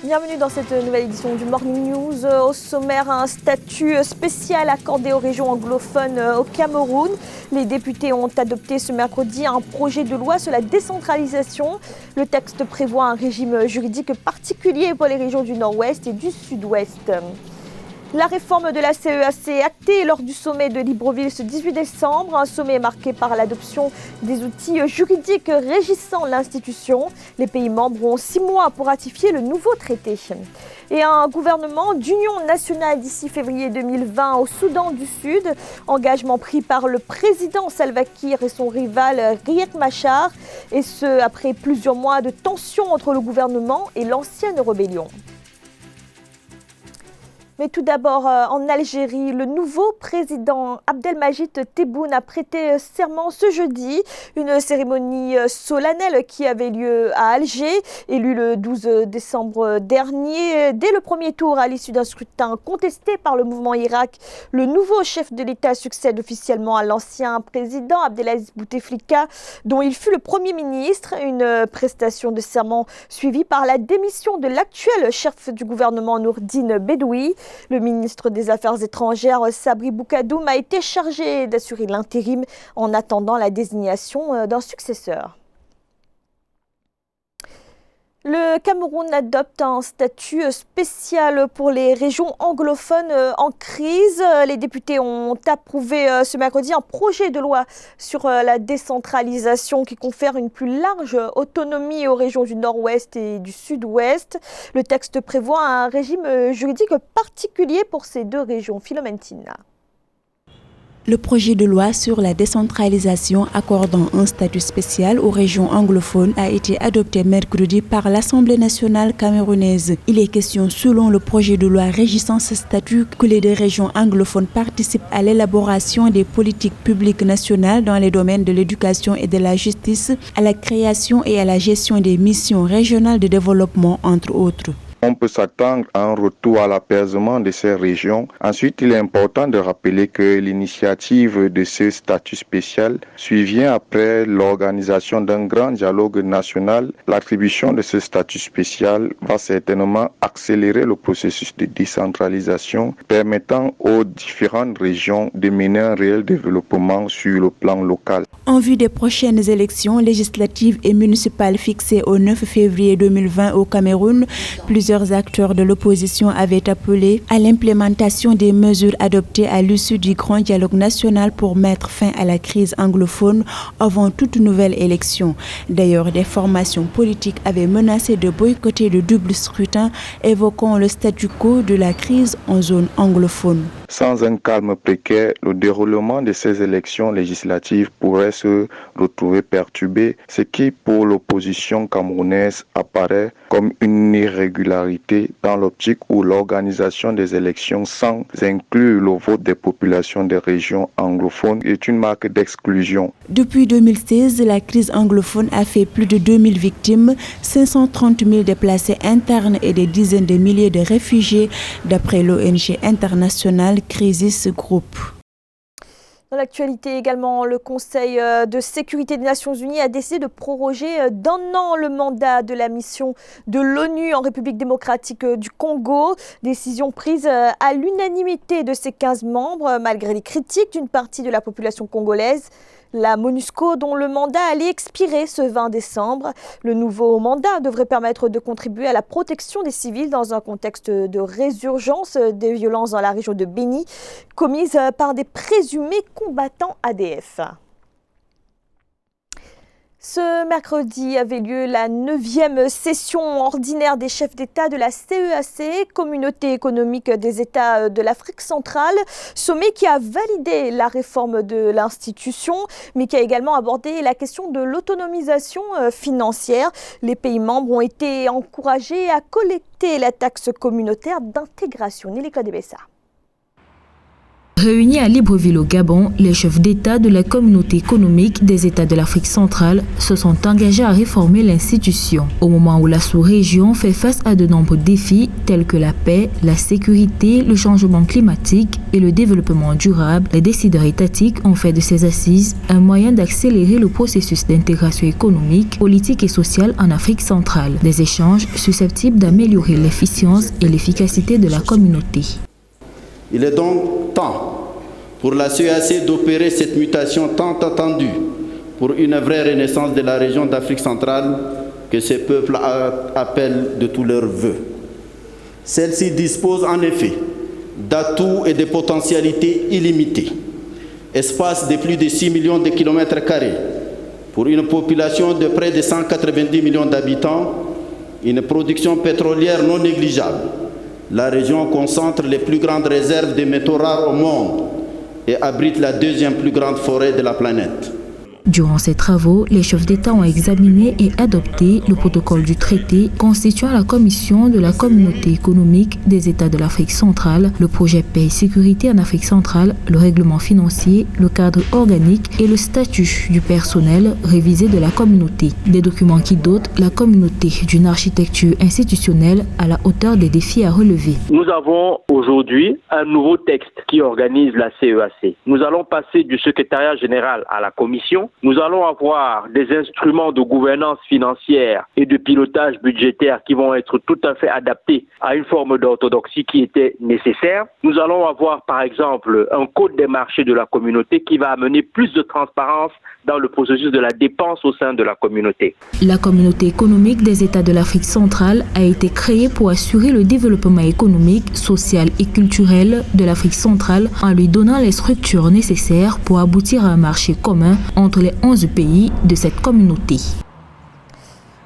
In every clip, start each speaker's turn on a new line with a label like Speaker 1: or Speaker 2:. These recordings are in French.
Speaker 1: Bienvenue dans cette nouvelle édition du Morning News. Au sommaire, un statut spécial accordé aux régions anglophones au Cameroun. Les députés ont adopté ce mercredi un projet de loi sur la décentralisation. Le texte prévoit un régime juridique particulier pour les régions du Nord-Ouest et du Sud-Ouest. La réforme de la CEAC actée lors du sommet de Libreville ce 18 décembre, un sommet marqué par l'adoption des outils juridiques régissant l'institution. Les pays membres ont 6 mois pour ratifier le nouveau traité. Et un gouvernement d'union nationale d'ici février 2020 au Soudan du Sud, engagement pris par le président Salva Kiir et son rival Riek Machar, et ce après plusieurs mois de tensions entre le gouvernement et l'ancienne rébellion. Mais tout d'abord, en Algérie, le nouveau président Abdelmajid Tebboune a prêté serment ce jeudi. Une cérémonie solennelle qui avait lieu à Alger, élu le 12 décembre dernier. Dès le premier tour, à l'issue d'un scrutin contesté par le mouvement Irak, le nouveau chef de l'État succède officiellement à l'ancien président Abdelaziz Bouteflika, dont il fut le premier ministre. Une prestation de serment suivie par la démission de l'actuel chef du gouvernement Nourdine Bedoui. Le ministre des Affaires étrangères, Sabri Boukadoum, a été chargé d'assurer l'intérim en attendant la désignation d'un successeur. Le Cameroun adopte un statut spécial pour les régions anglophones en crise. Les députés ont approuvé ce mercredi un projet de loi sur la décentralisation qui confère une plus large autonomie aux régions du Nord-Ouest et du Sud-Ouest. Le texte prévoit un régime juridique particulier pour ces deux régions. Philomène Tina.
Speaker 2: Le projet de loi sur la décentralisation accordant un statut spécial aux régions anglophones a été adopté mercredi par l'Assemblée nationale camerounaise. Il est question, selon le projet de loi régissant ce statut, que les deux régions anglophones participent à l'élaboration des politiques publiques nationales dans les domaines de l'éducation et de la justice, à la création et à la gestion des missions régionales de développement, entre autres.
Speaker 3: On peut s'attendre à un retour à l'apaisement de ces régions. Ensuite, il est important de rappeler que l'initiative de ce statut spécial survient après l'organisation d'un grand dialogue national. L'attribution de ce statut spécial va certainement accélérer le processus de décentralisation, permettant aux différentes régions de mener un réel développement sur le plan local.
Speaker 2: En vue des prochaines élections législatives et municipales fixées au 9 février 2020 au Cameroun, plusieurs acteurs de l'opposition avaient appelé à l'implémentation des mesures adoptées à l'issue du grand dialogue national pour mettre fin à la crise anglophone avant toute nouvelle élection. D'ailleurs, des formations politiques avaient menacé de boycotter le double scrutin, évoquant le statu quo de la crise en zone anglophone.
Speaker 3: Sans un calme précaire, le déroulement de ces élections législatives pourrait se retrouver perturbé, ce qui pour l'opposition camerounaise apparaît comme une irrégularité dans l'optique où l'organisation des élections sans inclure le vote des populations des régions anglophones est une marque d'exclusion.
Speaker 2: Depuis 2016, la crise anglophone a fait plus de 2000 victimes, 530 000 déplacés internes et des dizaines de milliers de réfugiés, d'après l'ONG internationale Crisis Group.
Speaker 1: Dans l'actualité également, le Conseil de sécurité des Nations Unies a décidé de proroger d'1 an le mandat de la mission de l'ONU en République démocratique du Congo. Décision prise à l'unanimité de ses 15 membres, malgré les critiques d'une partie de la population congolaise. La MONUSCO, dont le mandat allait expirer ce 20 décembre. Le nouveau mandat devrait permettre de contribuer à la protection des civils dans un contexte de résurgence des violences dans la région de Béni, commises par des présumés combattants ADF. Ce mercredi avait lieu la 9e session ordinaire des chefs d'État de la CEAC, Communauté économique des États de l'Afrique centrale, sommet qui a validé la réforme de l'institution, mais qui a également abordé la question de l'autonomisation financière. Les pays membres ont été encouragés à collecter la taxe communautaire d'intégration. Néléka Debessa.
Speaker 4: Réunis à Libreville au Gabon, les chefs d'État de la communauté économique des États de l'Afrique centrale se sont engagés à réformer l'institution. Au moment où la sous-région fait face à de nombreux défis tels que la paix, la sécurité, le changement climatique et le développement durable, les décideurs étatiques ont fait de ces assises un moyen d'accélérer le processus d'intégration économique, politique et sociale en Afrique centrale. Des échanges susceptibles d'améliorer l'efficience et l'efficacité de la communauté.
Speaker 5: Il est donc temps pour la CEAC d'opérer cette mutation tant attendue pour une vraie renaissance de la région d'Afrique centrale que ces peuples appellent de tous leurs vœux. Celle-ci dispose en effet d'atouts et de potentialités illimitées. Espace de plus de 6 millions de kilomètres carrés pour une population de près de 190 millions d'habitants, une production pétrolière non négligeable. La région concentre les plus grandes réserves de métaux rares au monde et abrite la deuxième plus grande forêt de la planète.
Speaker 4: Durant ces travaux, les chefs d'État ont examiné et adopté le protocole du traité constituant la commission de la communauté économique des États de l'Afrique centrale, le projet paix et sécurité en Afrique centrale, le règlement financier, le cadre organique et le statut du personnel révisé de la communauté. Des documents qui dotent la communauté d'une architecture institutionnelle à la hauteur des défis à relever.
Speaker 6: Nous avons aujourd'hui un nouveau texte qui organise la CEAC. Nous allons passer du secrétariat général à la commission. Nous allons avoir des instruments de gouvernance financière et de pilotage budgétaire qui vont être tout à fait adaptés à une forme d'orthodoxie qui était nécessaire. Nous allons avoir par exemple un code des marchés de la communauté qui va amener plus de transparence dans le processus de la dépense au sein de la communauté.
Speaker 4: La communauté économique des États de l'Afrique centrale a été créée pour assurer le développement économique, social et culturel de l'Afrique centrale en lui donnant les structures nécessaires pour aboutir à un marché commun entre les 11 pays de cette communauté.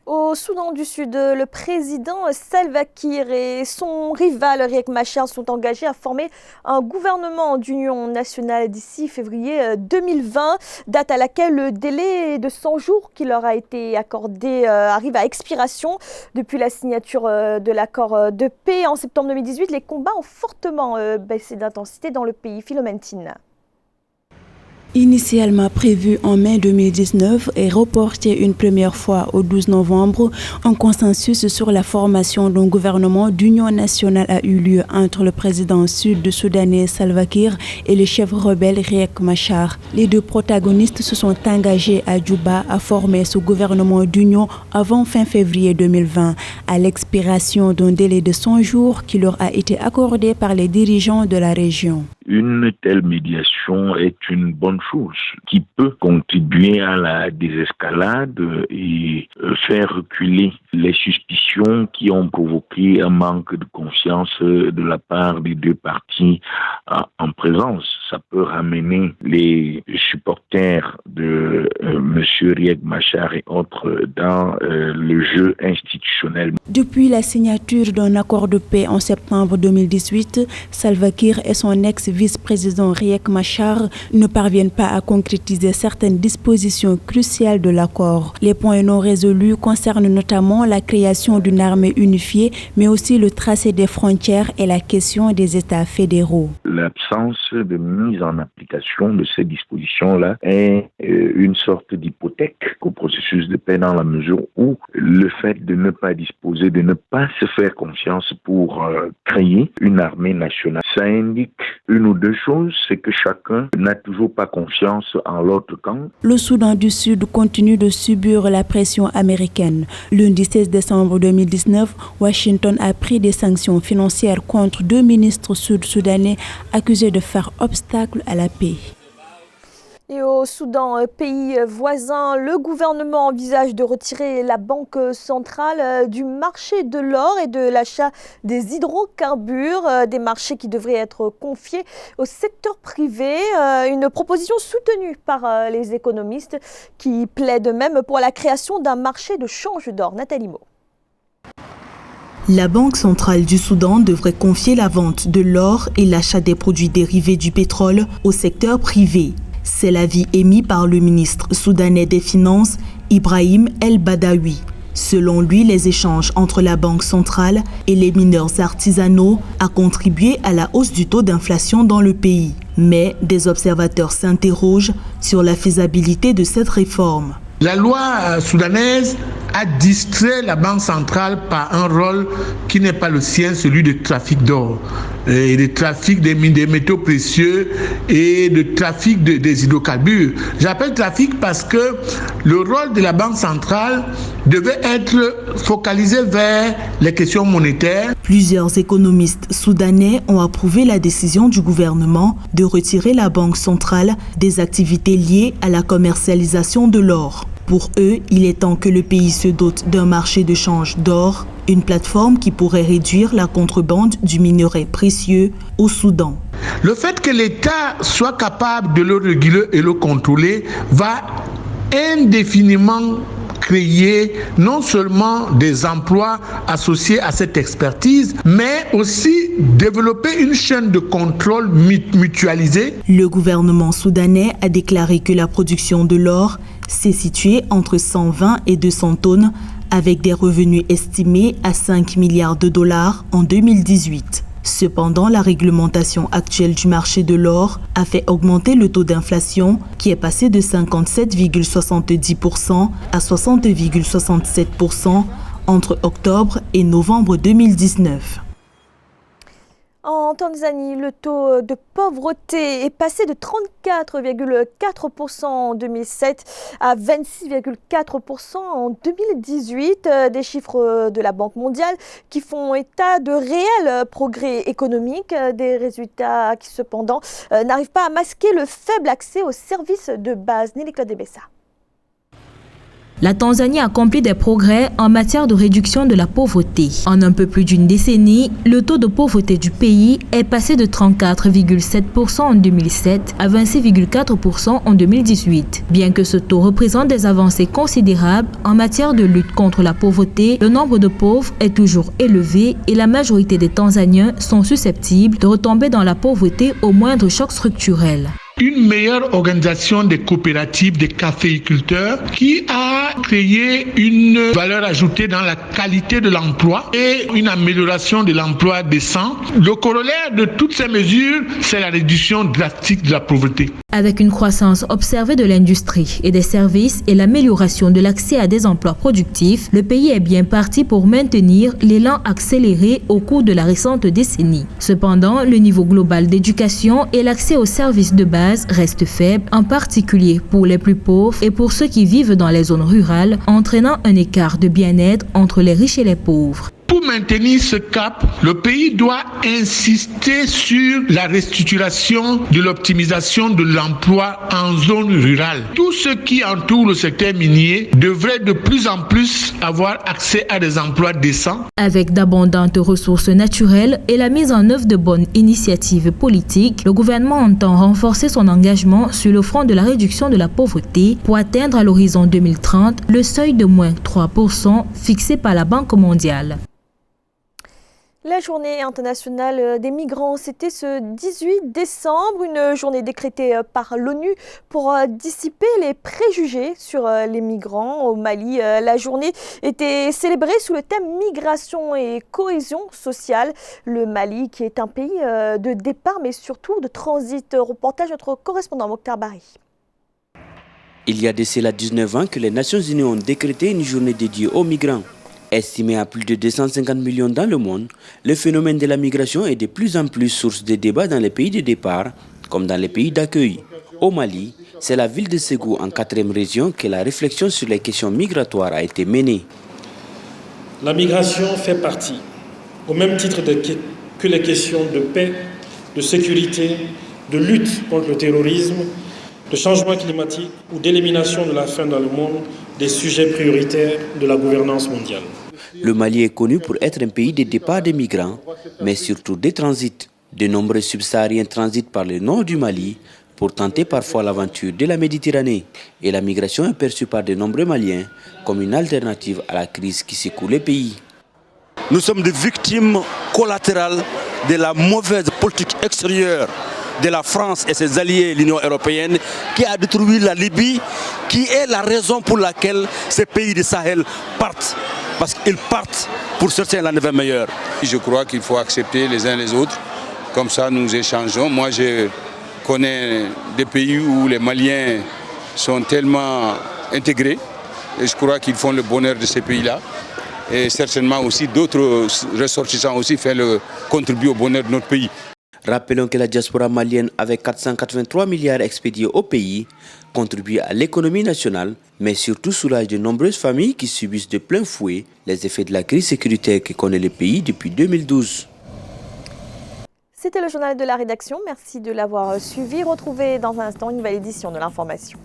Speaker 1: Au Soudan du Sud, le président Salva Kiir et son rival Riek Machar sont engagés à former un gouvernement d'union nationale d'ici février 2020, date à laquelle le délai de 100 jours qui leur a été accordé arrive à expiration. Depuis la signature de l'accord de paix en septembre 2018, les combats ont fortement baissé d'intensité dans le pays. Philomène Tine.
Speaker 2: Initialement prévu en mai 2019 et reporté une première fois au 12 novembre, un consensus sur la formation d'un gouvernement d'union nationale a eu lieu entre le président sud-soudanais Salva Kiir et le chef rebelle Riek Machar. Les deux protagonistes se sont engagés à Djouba à former ce gouvernement d'union avant fin février 2020, à l'expiration d'un délai de 100 jours qui leur a été accordé par les dirigeants de la région.
Speaker 7: Une telle médiation est une bonne chose qui peut contribuer à la désescalade et faire reculer les suspicions qui ont provoqué un manque de confiance de la part des deux parties en présence. Ça peut ramener les supporters de M. Riek Machar et autres dans le jeu institutionnel.
Speaker 2: Depuis la signature d'un accord de paix en septembre 2018, Salva Kiir et son ex-vice-président Riek Machar ne parviennent pas à concrétiser certaines dispositions cruciales de l'accord. Les points non résolus concernent notamment la création d'une armée unifiée, mais aussi le tracé des frontières et la question des États fédéraux.
Speaker 7: L'absence de mise en application de ces dispositions-là est une sorte d'hypothèque au processus de paix dans la mesure où le fait de ne pas disposer, de ne pas se faire confiance pour créer une armée nationale, ça indique une ou deux choses, c'est que chacun n'a toujours pas confiance en l'autre camp.
Speaker 2: Le Soudan du Sud continue de subir la pression américaine. Lundi 16 décembre 2019, Washington a pris des sanctions financières contre deux ministres sud-soudanais accusés de faire obstacle à la paix.
Speaker 1: Et au Soudan, pays voisin, le gouvernement envisage de retirer la Banque centrale du marché de l'or et de l'achat des hydrocarbures, des marchés qui devraient être confiés au secteur privé. Une proposition soutenue par les économistes qui plaident même pour la création d'un marché de change d'or. Nathalie Mo.
Speaker 8: La Banque centrale du Soudan devrait confier la vente de l'or et l'achat des produits dérivés du pétrole au secteur privé. C'est l'avis émis par le ministre soudanais des Finances, Ibrahim El-Badawi. Selon lui, les échanges entre la Banque centrale et les mineurs artisanaux ont contribué à la hausse du taux d'inflation dans le pays. Mais des observateurs s'interrogent sur la faisabilité de cette réforme.
Speaker 9: La loi soudanaise a distrait la Banque centrale par un rôle qui n'est pas le sien, celui de trafic d'or, et de trafic des métaux précieux et de trafic des hydrocarbures. J'appelle trafic parce que le rôle de la Banque centrale devait être focalisé vers les questions monétaires.
Speaker 8: Plusieurs économistes soudanais ont approuvé la décision du gouvernement de retirer la Banque centrale des activités liées à la commercialisation de l'or. Pour eux, il est temps que le pays se dote d'un marché de change d'or, une plateforme qui pourrait réduire la contrebande du minerai précieux au Soudan.
Speaker 9: Le fait que l'État soit capable de le réguler et le contrôler va indéfiniment créer non seulement des emplois associés à cette expertise, mais aussi développer une chaîne de contrôle mutualisée.
Speaker 8: Le gouvernement soudanais a déclaré que la production de l'or s'est située entre 120 et 200 tonnes, avec des revenus estimés à 5 milliards de dollars en 2018. Cependant, la réglementation actuelle du marché de l'or a fait augmenter le taux d'inflation qui est passé de 57,70% à 60,67% entre octobre et novembre 2019.
Speaker 1: En Tanzanie, le taux de pauvreté est passé de 34,4% en 2007 à 26,4% en 2018. Des chiffres de la Banque mondiale qui font état de réels progrès économiques, des résultats qui cependant n'arrivent pas à masquer le faible accès aux services de base. Nelly-Claude Bessa.
Speaker 4: La Tanzanie accomplit des progrès en matière de réduction de la pauvreté. En un peu plus d'une décennie, le taux de pauvreté du pays est passé de 34,7% en 2007 à 26,4% en 2018. Bien que ce taux représente des avancées considérables en matière de lutte contre la pauvreté, le nombre de pauvres est toujours élevé et la majorité des Tanzaniens sont susceptibles de retomber dans la pauvreté au moindre choc structurel.
Speaker 9: Une meilleure organisation des coopératives des caféiculteurs qui a créé une valeur ajoutée dans la qualité de l'emploi et une amélioration de l'emploi décent. Le corollaire de toutes ces mesures, c'est la réduction drastique de la pauvreté.
Speaker 4: Avec une croissance observée de l'industrie et des services et l'amélioration de l'accès à des emplois productifs, le pays est bien parti pour maintenir l'élan accéléré au cours de la récente décennie. Cependant, le niveau global d'éducation et l'accès aux services de base reste faible, en particulier pour les plus pauvres et pour ceux qui vivent dans les zones rurales, entraînant un écart de bien-être entre les riches et les pauvres.
Speaker 9: Pour maintenir ce cap, le pays doit insister sur la restructuration de l'optimisation de l'emploi en zone rurale. Tout ce qui entoure le secteur minier devrait de plus en plus avoir accès à des emplois décents.
Speaker 4: Avec d'abondantes ressources naturelles et la mise en œuvre de bonnes initiatives politiques, le gouvernement entend renforcer son engagement sur le front de la réduction de la pauvreté pour atteindre à l'horizon 2030 le seuil de moins 3% fixé par la Banque mondiale.
Speaker 1: La journée internationale des migrants, c'était ce 18 décembre, une journée décrétée par l'ONU pour dissiper les préjugés sur les migrants. Au Mali, la journée était célébrée sous le thème migration et cohésion sociale. Le Mali qui est un pays de départ mais surtout de transit. Reportage de notre correspondant Mokhtar Bari.
Speaker 10: Il y a de cela 19 ans que les Nations Unies ont décrété une journée dédiée aux migrants. Estimé à plus de 250 millions dans le monde, le phénomène de la migration est de plus en plus source de débats dans les pays de départ, comme dans les pays d'accueil. Au Mali, c'est la ville de Ségou, en 4e région, que la réflexion sur les questions migratoires a été menée.
Speaker 11: La migration fait partie, au même titre que les questions de paix, de sécurité, de lutte contre le terrorisme, de changement climatique ou d'élimination de la faim dans le monde, des sujets prioritaires de la gouvernance mondiale.
Speaker 10: Le Mali est connu pour être un pays de départ des migrants, mais surtout des transits. De nombreux subsahariens transitent par le nord du Mali pour tenter parfois l'aventure de la Méditerranée. Et la migration est perçue par de nombreux Maliens comme une alternative à la crise qui secoue le pays.
Speaker 12: Nous sommes des victimes collatérales de la mauvaise politique extérieure de la France et ses alliés, l'Union européenne, qui a détruit la Libye, qui est la raison pour laquelle ces pays du Sahel partent. Parce qu'ils partent pour certains lendemains meilleurs.
Speaker 13: Je crois qu'il faut accepter les uns les autres. Comme ça, nous échangeons. Moi, j'ai connais des pays où les Maliens sont tellement intégrés et je crois qu'ils font le bonheur de ces pays-là. Et certainement aussi d'autres ressortissants aussi contribuent au bonheur de notre pays.
Speaker 10: Rappelons que la diaspora malienne, avec 483 milliards expédiés au pays, contribue à l'économie nationale, mais surtout soulage de nombreuses familles qui subissent de plein fouet les effets de la crise sécuritaire que connaît le pays depuis 2012.
Speaker 1: C'était le journal de la rédaction. Merci de l'avoir suivi. Retrouvez dans un instant une nouvelle édition de l'information.